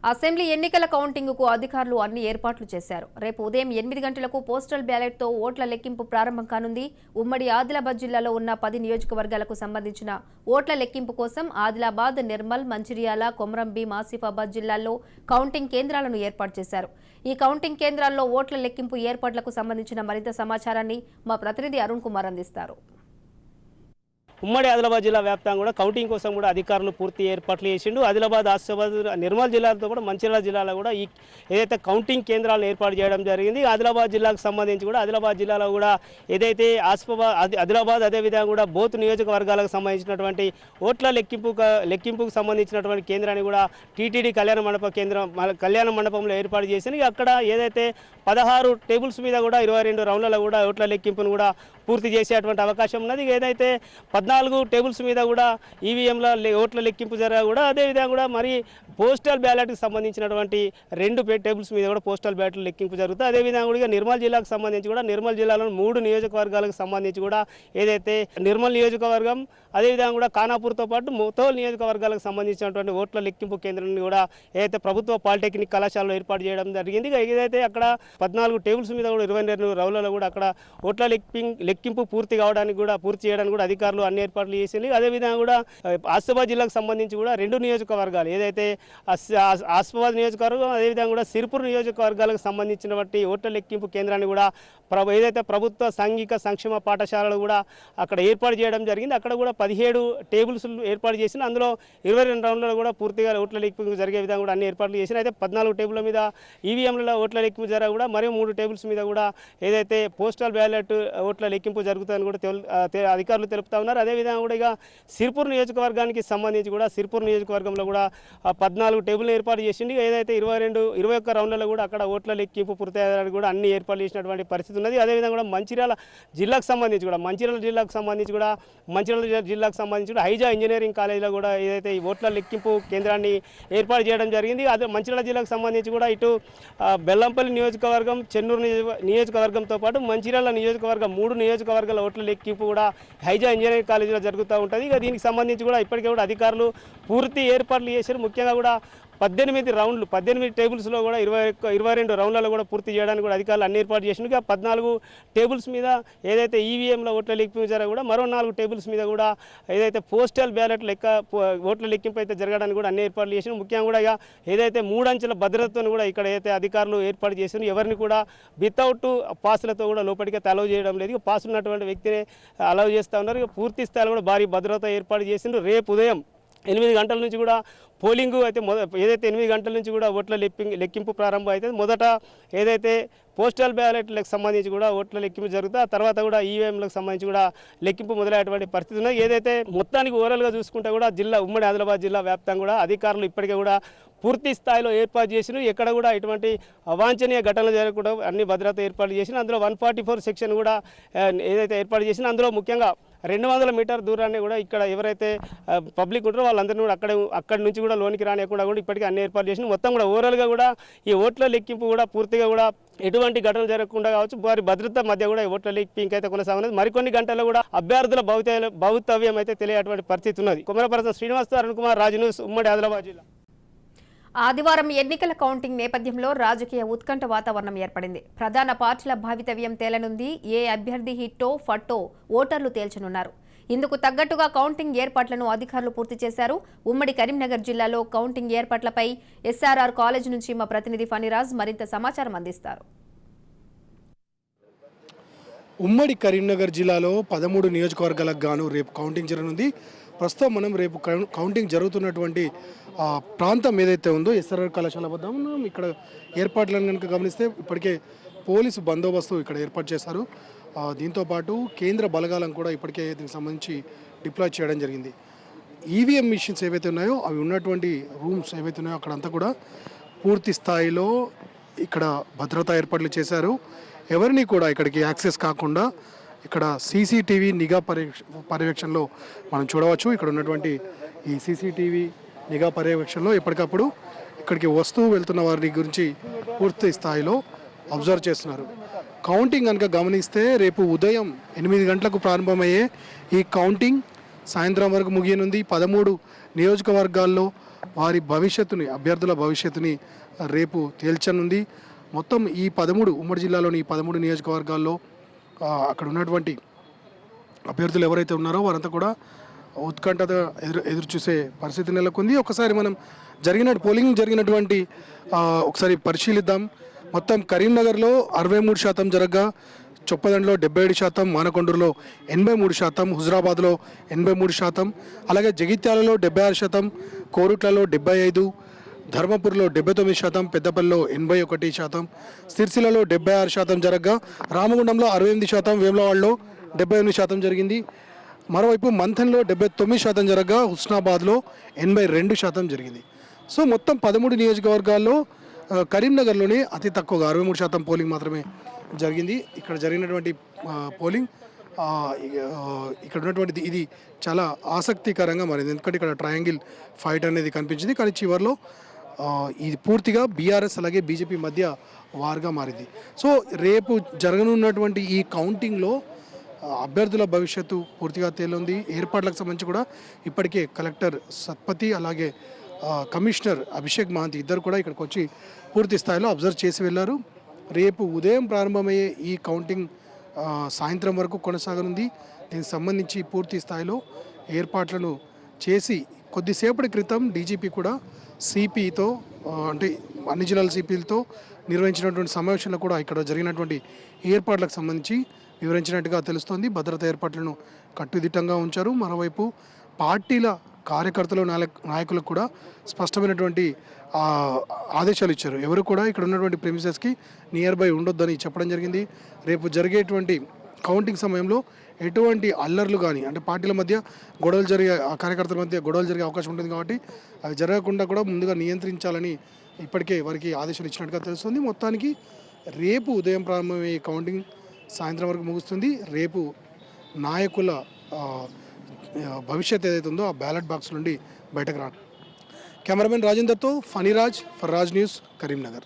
Assembly ఎన్నికల కౌంటింగ్కు అధికారులు అన్ని ఏర్పాట్లు చేశారు. రేపు ఉదయం 8 గంటలకు పోస్టల్ బ్యాలెట్తో ఓట్ల లెక్కింపు ప్రారంభం కానుంది. ఉమ్మడి ఆదిలాబాద్ జిల్లాలో ఉన్న 10 నియోజకవర్గాలకు సంబంధించిన ఓట్ల లెక్కింపు కోసం ఆదిలాబాద్, నిర్మల్, మంచిర్యాల, కొమరంభీం, ఆసిఫాబాద్ జిల్లాల్లో కౌంటింగ్ కేంద్రాలను ఏర్పాటు చేశారు. ఈ కౌంటింగ్ కేంద్రాల్లో ఓట్ల లెక్కింపు ఏర్పాట్లకు సంబంధించిన మరింత సమాచారాన్ని మా ప్రతినిధి అరుణ్ కుమార్ అందిస్తారు. ఉమ్మడి ఆదిలాబాద్ జిల్లా వ్యాప్తంగా కూడా కౌంటింగ్ కోసం కూడా అధికారులు పూర్తి ఏర్పాట్లు చేసిండు. ఆదిలాబాద్, ఆసిఫాబాద్, నిర్మల్ జిల్లాలతో కూడా మంచిర్యాల జిల్లాలో కూడా ఈ ఏదైతే కౌంటింగ్ కేంద్రాలను ఏర్పాటు చేయడం జరిగింది. ఆదిలాబాద్ జిల్లాకు సంబంధించి కూడా ఆదిలాబాద్ జిల్లాలో కూడా ఏదైతే ఆదిలాబాద్ అదేవిధంగా కూడా బోత్ నియోజకవర్గాలకు సంబంధించినటువంటి ఓట్ల లెక్కింపుకు సంబంధించినటువంటి కేంద్రాన్ని కూడా టీటీడీ కళ్యాణ మండపంలో ఏర్పాటు చేసింది. అక్కడ ఏదైతే 16 టేబుల్స్ మీద కూడా 22 రౌండ్లలో కూడా ఓట్ల లెక్కింపును కూడా పూర్తి చేసేటువంటి అవకాశం ఉన్నది. ఏదైతే 14 టేబుల్స్ మీద కూడా ఈవీఎంల ఓట్ల లెక్కింపు జరగా కూడా అదేవిధంగా కూడా మరి పోస్టల్ బ్యాలెట్కి సంబంధించినటువంటి 2 టేబుల్స్ మీద కూడా పోస్టల్ బ్యాలెట్ లెక్కింపు జరుగుతుంది. అదేవిధంగా కూడా నిర్మల్ జిల్లాకు సంబంధించి కూడా నిర్మల్ జిల్లాలో 3 నియోజకవర్గాలకు సంబంధించి కూడా ఏదైతే నిర్మల్ నియోజకవర్గం అదేవిధంగా కూడా ఖానాపూర్తో పాటు మొతోల్ నియోజకవర్గాలకు సంబంధించినటువంటి ఓట్ల లెక్కింపు కేంద్రాన్ని కూడా ఏదైతే ప్రభుత్వ పాలిటెక్నిక్ కళాశాలలో ఏర్పాటు చేయడం జరిగింది. ఏదైతే అక్కడ 14 టేబుల్స్ మీద కూడా 22 రౌండ్లలో కూడా అక్కడ ఓట్ల లెక్కింపు పూర్తి చేయడానికి కూడా అధికారులు అన్ని ఏర్పాట్లు చేసింది. అదేవిధంగా కూడా ఆసిఫాబాద్ జిల్లాకు సంబంధించి కూడా 2 నియోజకవర్గాలు ఏదైతే ఆసిఫాబాద్ నియోజకవర్గం అదేవిధంగా కూడా సిర్పూర్ నియోజకవర్గాలకు సంబంధించినటువంటి ఓట్ల లెక్కింపు కేంద్రాన్ని కూడా ఏదైతే ప్రభుత్వ సాంఘిక సంక్షేమ పాఠశాలలు కూడా అక్కడ ఏర్పాటు చేయడం జరిగింది. అక్కడ కూడా 17 టేబుల్స్ ఏర్పాటు చేసిన అందులో 22 రౌండ్లలో కూడా పూర్తిగా ఓట్ల లెక్కింపు జరిగే విధంగా కూడా అన్ని ఏర్పాట్లు చేసిన. అయితే 14 టేబుల్ల మీద ఈవీఎంలలో ఓట్ల లెక్కింపు జరగ కూడా మరియు 3 టేబుల్స్ మీద కూడా ఏదైతే పోస్టల్ బ్యాలెట్ ఓట్ల లెక్కింపు జరుగుతుందని కూడా అధికారులు తెలుపుతా ఉన్నారు. అదేవిధంగా కూడా ఇక సిర్పూర్ నియోజకవర్గానికి సంబంధించి కూడా సిర్పూర్ నియోజకవర్గంలో కూడా 14 టేబుల్ ఏర్పాటు చేసింది. ఏదైతే 21 రౌండ్లలో కూడా అక్కడ ఓట్ల లెక్కింపు పూర్తయ్యేదానికి కూడా అన్ని ఏర్పాట్లు చేసినటువంటి పరిస్థితి ఉన్నది. అదేవిధంగా కూడా మంచిర్యాల జిల్లాకు సంబంధించి కూడా హైజా ఇంజనీరింగ్ కాలేజీలో కూడా ఏదైతే ఈ ఓట్ల లెక్కింపు కేంద్రాన్ని ఏర్పాటు చేయడం జరిగింది. అదే మంచిర్యాల జిల్లాకు సంబంధించి కూడా ఇటు బెల్లంపల్లి నియోజకవర్గం, చెన్నూరు నియోజకవర్గంతో పాటు మంచిర్యాల నియోజకవర్గం 3 నియోజకవర్గాల ఓట్ల లెక్కింపు కూడా హైజా ఇంజనీరింగ్ కాలేజీలో జరుగుతూ ఉంటుంది. ఇక దీనికి సంబంధించి కూడా ఇప్పటికే కూడా అధికారులు పూర్తి ఏర్పాట్లు చేశారు. ముఖ్యంగా కూడా 18 టేబుల్స్లో కూడా 22 రౌండ్లలో కూడా పూర్తి చేయడానికి కూడా అధికారులు అన్ని ఏర్పాటు చేసినగా 14 టేబుల్స్ మీద ఏదైతే ఈవీఎంలో ఓట్ల లెక్కింపు జరగ కూడా మరో 4 టేబుల్స్ మీద కూడా ఏదైతే పోస్టల్ బ్యాలెట్ ఓట్ల లెక్కింపు అయితే జరగడానికి కూడా అన్ని ఏర్పాట్లు చేసిన. ముఖ్యంగా కూడా ఇక ఏదైతే 3 అంచెల భద్రతను కూడా ఇక్కడ అయితే అధికారులు ఏర్పాటు చేసిన. ఎవరిని కూడా వితౌట్ పాసులతో కూడా లోపలికి అలౌ చేయడం లేదు. పాస్ ఉన్నటువంటి వ్యక్తిని అలౌ చేస్తూ ఉన్నారు. పూర్తి స్థాయిలో కూడా భారీ భద్రత ఏర్పాటు చేసిండ్రు. రేపు ఉదయం 8 గంటల నుంచి కూడా పోలింగు అయితే ఏదైతే 8 గంటల నుంచి కూడా ఓట్ల లెక్కింపు ప్రారంభం అవుతుంది. మొదట ఏదైతే పోస్టల్ బ్యాలెట్లకు సంబంధించి కూడా ఓట్ల లెక్కింపు జరుగుతుంది. ఆ తర్వాత కూడా ఈవీఎంలకు సంబంధించి కూడా లెక్కింపు మొదలయ్యేటువంటి పరిస్థితి ఉన్నది. ఏదైతే మొత్తానికి ఓవరాల్గా చూసుకుంటే కూడా ఉమ్మడి ఆదిలాబాద్ జిల్లా వ్యాప్తంగా కూడా అధికారులు ఇప్పటికే కూడా పూర్తి స్థాయిలో ఏర్పాటు చేసిన. ఎక్కడ కూడా ఎటువంటి అవాంఛనీయ ఘటనలు జరగకుండా అన్ని భద్రత ఏర్పాటు చేసిన. అందులో 144 సెక్షన్ కూడా ఏదైతే ఏర్పాటు చేసిన అందులో ముఖ్యంగా 200 మీటర్ దూరాన్ని కూడా ఇక్కడ ఎవరైతే పబ్లిక్ ఉంటారో వాళ్ళందరినీ కూడా అక్కడి నుంచి కూడా లోనికి రానియకుండా కూడా ఇప్పటికీ అన్ని ఏర్పాటు చేసిన. మొత్తం కూడా ఓవరాల్గా కూడా ఈ ఓట్ల లెక్కింపు కూడా పూర్తిగా కూడా ఎటువంటి ఘటనలు జరగకుండా కావచ్చు వారి భద్రత మధ్య కూడా ఓట్ల లెక్కింపు అయితే కొనసాగున్నది. మరికొన్ని గంటల్లో కూడా అభ్యర్థుల భవితవ్యం అయితే తెలియటువంటి పరిస్థితి ఉన్నది. కుమరపర్సన్ శ్రీనివాస్, అరుణ్ కుమార్, రాజ్ న్యూస్, ఉమ్మడి ఆదిలాబాద్ జిల్లా. ఆదివారం ఎన్నికల కౌంటింగ్ నేపథ్యంలో రాజకీయ ఉత్కంఠ వాతావరణం ఏర్పడింది. ప్రధాన పార్టీల భవితవ్యం తేలనుంది. ఏ అభ్యర్థి హిట్టో ఫట్టో ఓటర్లు తేల్చనున్నారు. ఇందుకు తగ్గట్టుగా కౌంటింగ్ ఏర్పాట్లను అధికారులు పూర్తి చేశారు. ఉమ్మడి కరీంనగర్ జిల్లాలో కౌంటింగ్ ఏర్పాట్లపై ఎస్ఆర్ఆర్ కాలేజ్ నుంచి మా ప్రతినిధి ఫణిరాజ్ మరింత సమాచారం అందిస్తారు. ఉమ్మడి కరీంనగర్ జిల్లాలో 13 నియోజకవర్గాలకు గాను రేపు కౌంటింగ్ జరగనుంది. ప్రస్తుతం మనం రేపు కౌంటింగ్ జరుగుతున్నటువంటి ప్రాంతం ఏదైతే ఉందో ఎస్ఆర్ఆర్ కళాశాల వద్ద మనం ఇక్కడ ఏర్పాట్లను కనుక గమనిస్తే ఇప్పటికే పోలీసు బందోబస్తు ఇక్కడ ఏర్పాటు చేశారు. దీంతోపాటు కేంద్ర బలగాలను కూడా ఇప్పటికే దీనికి సంబంధించి డిప్లాయ్ చేయడం జరిగింది. ఈవీఎం మిషన్స్ ఏవైతే ఉన్నాయో అవి ఉన్నటువంటి రూమ్స్ ఏవైతే ఉన్నాయో అక్కడంతా కూడా పూర్తి స్థాయిలో ఇక్కడ భద్రతా ఏర్పాట్లు చేశారు. ఎవరిని కూడా ఇక్కడికి యాక్సెస్ కాకుండా ఇక్కడ సీసీటీవీ నిఘా పర్యవేక్షణలో మనం చూడవచ్చు. ఇక్కడ ఉన్నటువంటి ఈ సీసీటీవీ నిఘా పర్యవేక్షణలో ఎప్పటికప్పుడు ఇక్కడికి వస్తూ వెళ్తున్న వారి గురించి పూర్తి స్థాయిలో అబ్జర్వ్ చేస్తున్నారు. కౌంటింగ్ కనుక గమనిస్తే రేపు ఉదయం 8 గంటలకు ప్రారంభమయ్యే ఈ కౌంటింగ్ సాయంత్రం వరకు ముగియనుంది. 13 నియోజకవర్గాల్లో వారి భవిష్యత్తుని, అభ్యర్థుల భవిష్యత్తుని రేపు తేల్చనుంది. మొత్తం ఈ 13 ఉమ్మడి జిల్లాలోని ఈ 13 నియోజకవర్గాల్లో అక్కడ ఉన్నటువంటి అభ్యర్థులు ఎవరైతే ఉన్నారో వారంతా కూడా ఉత్కంఠత ఎదురు చూసే పరిస్థితి నెలకొంది. ఒకసారి మనం పోలింగ్ జరిగినటువంటి ఒకసారి పరిశీలిద్దాం. మొత్తం కరీంనగర్లో 63% జరగగా, చొప్పదండలో 77%, మానకొండూరులో 83%, హుజరాబాద్లో 83%, అలాగే జగిత్యాలలో 76%, కోరుట్లలో 75%, ధర్మపురిలో 79%, పెద్దపల్లిలో 81%, సిరిసిల్లలో 76% జరగగా, రామగుండంలో 68%, వేములవాడలో 78% జరిగింది. మరోవైపు మంథన్లో 79% జరగగా, హుస్నాబాద్లో 82% జరిగింది. సో మొత్తం 13 నియోజకవర్గాల్లో కరీంనగర్లోనే అతి తక్కువగా 63% పోలింగ్ మాత్రమే జరిగింది. ఇక్కడ జరిగినటువంటి పోలింగ్ ఇక్కడ ఉన్నటువంటిది ఇది చాలా ఆసక్తికరంగా మారింది. ఎందుకంటే ఇక్కడ ట్రయాంగిల్ ఫైట్ అనేది కనిపించింది. కానీ చివరిలో ఇది పూర్తిగా బీఆర్ఎస్ అలాగే బీజేపీ మధ్య వార్గా మారింది. సో రేపు జరగనున్నటువంటి ఈ కౌంటింగ్లో అభ్యర్థుల భవిష్యత్తు పూర్తిగా తేలింది. ఏర్పాట్లకు సంబంధించి కూడా ఇప్పటికే కలెక్టర్ సత్పతి అలాగే కమిషనర్ అభిషేక్ మహంతి ఇద్దరు కూడా ఇక్కడికి వచ్చి పూర్తి స్థాయిలో అబ్జర్వ్ చేసి వెళ్ళారు. రేపు ఉదయం ప్రారంభమయ్యే ఈ కౌంటింగ్ సాయంత్రం వరకు కొనసాగనుంది. దీనికి సంబంధించి పూర్తి స్థాయిలో ఏర్పాట్లను చేసి కొద్దిసేపటి క్రితం డీజీపీ కూడా సిపితో అంటే అన్ని జిల్లాల సిపిలతో నిర్వహించినటువంటి సమావేశంలో కూడా ఇక్కడ జరిగినటువంటి ఏర్పాట్లకు సంబంధించి వివరించినట్టుగా తెలుస్తోంది. భద్రతా ఏర్పాట్లను కట్టుదిట్టంగా ఉంచారు. మరోవైపు పార్టీల కార్యకర్తలు నాయకులకు కూడా స్పష్టమైనటువంటి ఆదేశాలు ఇచ్చారు. ఎవరు కూడా ఇక్కడ ఉన్నటువంటి ప్రెమిసెస్కి నియర్ బై ఉండొద్దని చెప్పడం జరిగింది. రేపు జరిగేటువంటి కౌంటింగ్ సమయంలో ఎటువంటి అల్లర్లు కానీ అంటే పార్టీల మధ్య గొడవలు జరిగే కార్యకర్తల మధ్య గొడవలు జరిగే అవకాశం ఉంటుంది కాబట్టి అవి జరగకుండా కూడా ముందుగా నియంత్రించాలని ఇప్పటికే వారికి ఆదేశాలు ఇచ్చినట్టుగా తెలుస్తుంది. మొత్తానికి రేపు ఉదయం ప్రారంభమయ్యే కౌంటింగ్ సాయంత్రం వరకు ముగుస్తుంది. రేపు నాయకుల భవిష్యత్ ఏదైతే ఉందో ఆ బ్యాలెట్ బాక్స్ నుండి బయటకు రాను. కెమెరామెన్ రాజేందర్తో ఫణిరాజ్ ఫర్ రాజ్ న్యూస్, కరీంనగర్.